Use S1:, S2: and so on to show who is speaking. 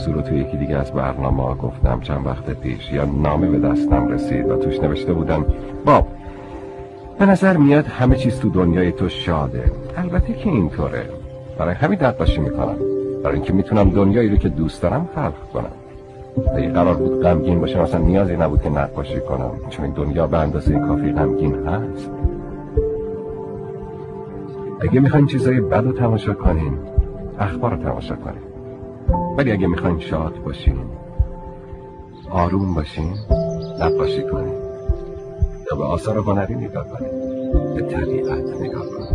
S1: موضوع رو توی یکی دیگه از برنامه گفتم چند وقت پیش. یا نامه به دستم رسید و توش نوشته بودن باب، به نظر میاد همه چیز تو دنیای تو شاده. البته که اینطوره، برای همین نقاشی میکنم، برای اینکه میتونم دنیایی رو که دوست دارم خلق کنم. اگه قرار بود غمگین باشم اصلا نیازی نبود که نقاشی کنم، چون این دنیا به اندازه کافی غمگین هست. اگه میخواین چیزای بد رو تماشا کنین، اخبار رو تماشا کنین. ولی اگه میخواین شاد باشین، آروم باشین، نقاشی کنین، یا به آثار هنری نگاه کنین، به طبیعت نگاه کنین.